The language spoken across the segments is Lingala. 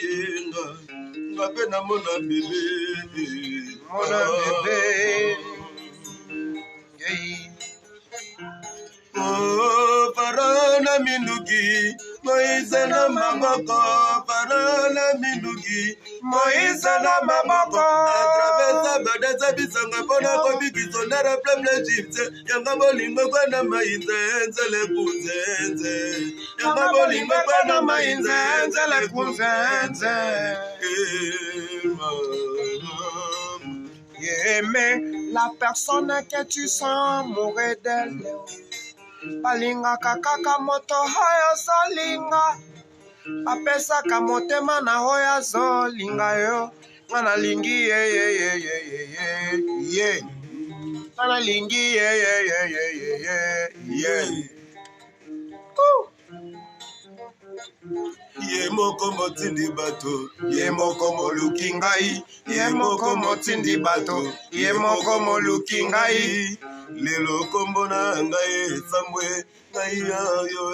yenga ngape na mona bébé oh parana minduki Moïse na maboko parana minduki Moïse na maboko atravesa badeza bisanga pona kobikisa na peuple égyptien yanga bolingo kwena mainze nzele kunzenze yanga bolingo kwena mainze nzele kunzenze mais la personne que tu sens mourir d'elle balinga kaka moto hoyo zolinga apesaka motema na hoyo zolinga yo ngana lingi ngana lingi ye moko motindi bato ye moko moluki ngai ye moko motindi bato ye moko moluki ngai lelo kombo na ngai sambwe ngai yo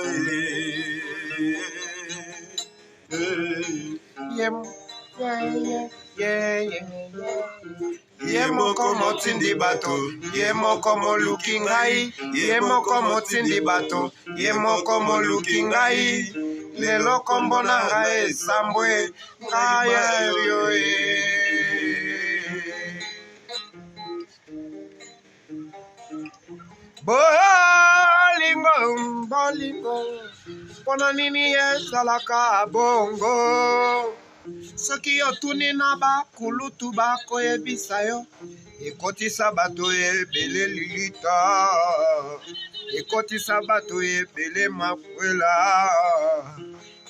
ye moko motindi bato ye moko moluki ngai ye moko motindi bato ye moko moluki ngai lelo kombo na ngai sambwe ngai yo bolingo mpona nini ezalaka bongo soki otuni na bakulutu bakoyebisa yo ekotisa bato ebele lilita ekotisa bato ebele makwela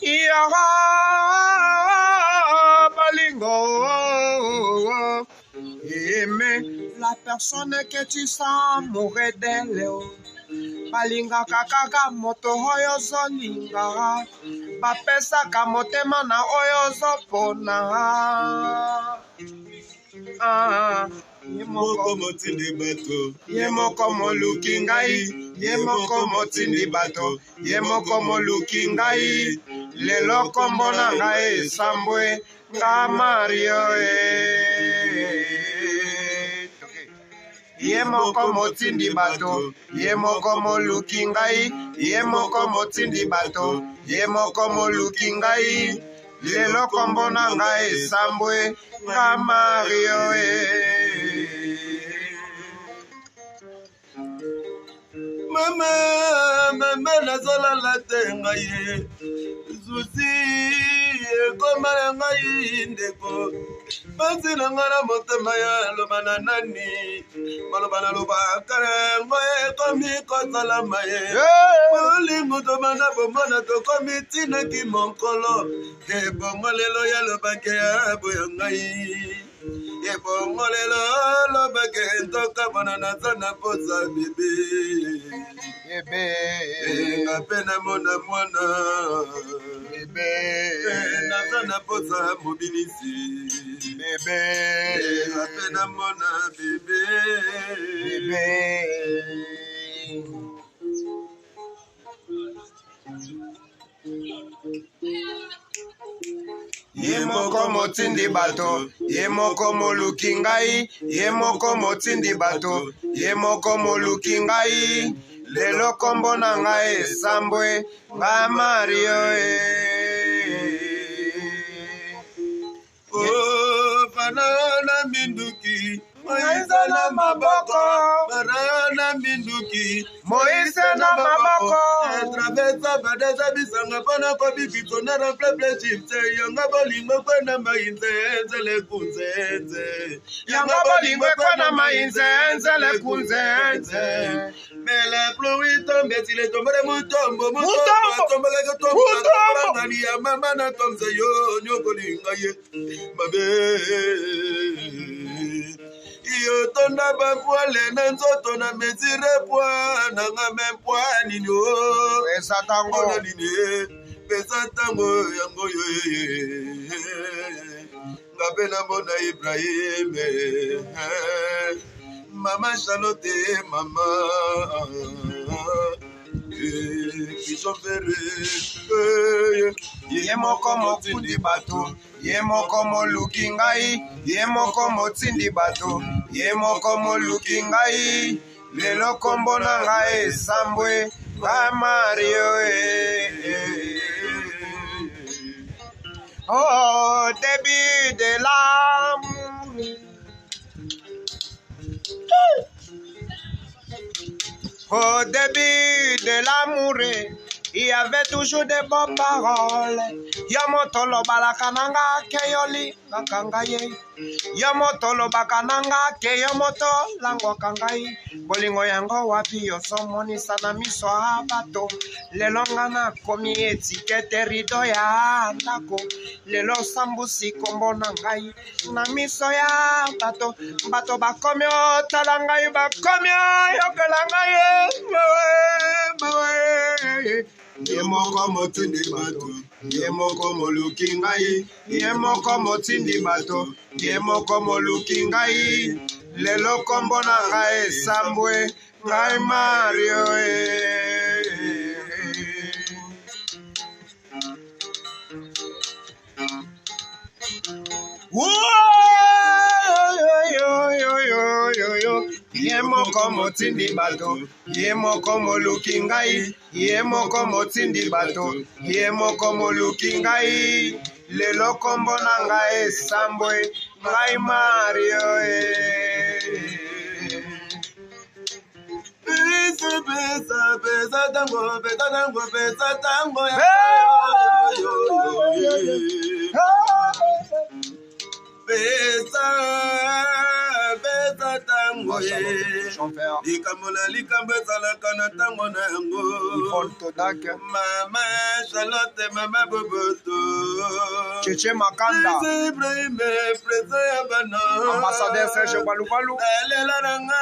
yara bolingo aimer la personne que tu sens mourir d'elle balinga kaka moto oyo zolinga bapesaka motema na oyo zopona ye moko motindi bato ye moko moluki ngai ye moko motindi bato ye moko moluki ngai lelo kombo na ngai sambwe nga Mario ye moko motindi bato ye moko moluki ngai ye moko motindi bato ye moko moluki ngai lelo kombo na ngai sambwe nga Mario mama nazolala te ngai zuzi ekoma na ngai ndeko pasi na ngai na motema ya loba na nani maloba na lobaka yango ekomi kosalama ye bolingo tobanda bomona tokomi tinaki monkolo ebongo lelo ya lobake ya boya ngai ebongo lelo lobake ntoka bona naza na posa bebe nga pe na mona mwana naza na posa mobilisi nga pe na mona bebe ye moko motindi bato ye moko moluki ngai ye moko motindi bato ye moko moluki ngai lelo kombo na ngai sambwe nga Mario oh banana minduki Moïse na maboko banana minduki Moïse na maboko travesa badeza bisanga pona kobikisa na peuple égyptien yanga bolingo kwena mainze nzele kunzenze yanga bolingo kwena mainze nzele kunzenze mais la pluie tombe s'il est tombé mutombo tombe que tombe ngani ya mama na tomze yo nyokolinga ye mabe yo tonda ba poile na nzoto na mesire poa na ngame poa nini o pesa tango na nini pesa tango yango yo ngabe na mona Ibrahim mama Charlotte mama Kishofere Ye moko motindi bato, ye moko moluki ngai, ye moko motindi bato, ye moko moluki ngai. Lelo kombo na ngai esambwe, ngai Mario Oh, début de l'amour. Au début de l'amour, il y avait toujours des bonnes paroles. Yamotolo balakananga keyoli ngakangaye. Yamotolo bakananga keyomoto lango kangai. Bolingo yango wapi yosomoni sana miso abato. Lelo ngana komi etikete rido ya ndako. Lelo sambusi kombo nangai na miso ya bato. Bato bakomi otalangai bakomi yokelangai. Ye moko motindi bato, ye moko moluki ngai, ye moko motindi bato, ye moko moluki ngai. Lelo kombo na ngai esambwe, ngai Mario Ye moko motindi bato, ye moko moluki ngai, ye moko motindi bato, ye moko moluki ngai. Lelo kombo na ngai esambwe, ngai Mario Pesa tango Besa tango likambo ezalaka na tango na yango mama Charlotte mama Boboto Cheche Makanda Ibrahim president ya bana ambassadeur Serge Balubalu elela nanga